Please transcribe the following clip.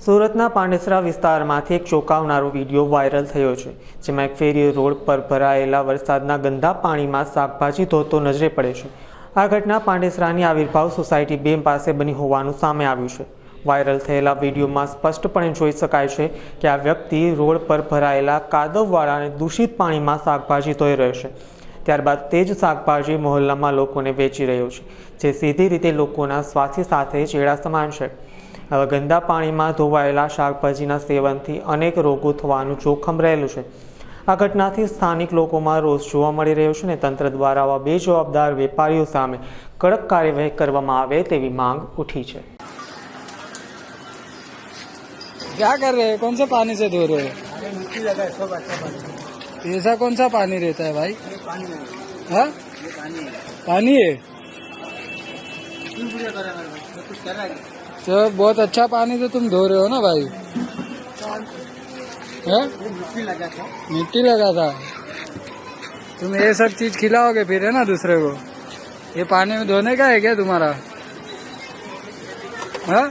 સુરતના પાંડેસરા વિસ્તારમાંથી એક ચોંકાવનારો વિડીયો વાયરલ થયો છે, જેમાં એક ફેરી રોડ પર ભરાયેલા વરસાદના ગંદા પાણીમાં શાકભાજી ધોતો નજરે પડે છે। આ ઘટના પાંડેસરાની આવિર્ભાવ સોસાયટી 2 પાસે બની હોવાનું સામે આવ્યું છે। વાયરલ થયેલા વિડીયોમાં સ્પષ્ટપણે જોઈ શકાય છે કે આ વ્યક્તિ રોડ પર ભરાયેલા કાદવવાળા અને દૂષિત પાણીમાં શાકભાજી ધોઈ રહ્યો છે। ત્યારબાદ તે જ શાકભાજી મહોલ્લામાં લોકોને વેચી રહ્યો છે, જે સીધી રીતે લોકોના સ્વાસ્થ્ય સાથે ચેડા સમાન છે। હવે ગંદા પાણીમાં ધોવાયેલા શાકભાજીના સેવનથી અનેક રોગો થવાનું જોખમ રહેલું છે। આ ઘટનાથી સ્થાનિક લોકોમાં રોષ જોવા મળી રહ્યો છે અને તંત્ર દ્વારા આવા બેજવાબદાર વેપારીઓ સામે કડક કાર્યવાહી કરવામાં આવે તેવી માંગ ઉઠી છે। क्या कर रहे हैं? कौन सा पानी से धो रहे हैं? मिट्टी लगा है, सब अच्छा पानी। ऐसा कौन सा पानी रहता है भाई? पानी है, हाँ, ये पानी है। पानी है क्यों पूजा कर रहा है मेरे भाई? कुछ कर रहा है तो बहुत अच्छा पानी तो तुम धो रहे हो ना भाई? है? ये मिट्टी लगा था। मिट्टी लगा था। तुम ये सब चीज खिलाओगे फिर, है ना दूसरे को? ये पानी में धोने का है क्या तुम्हारा? हाँ?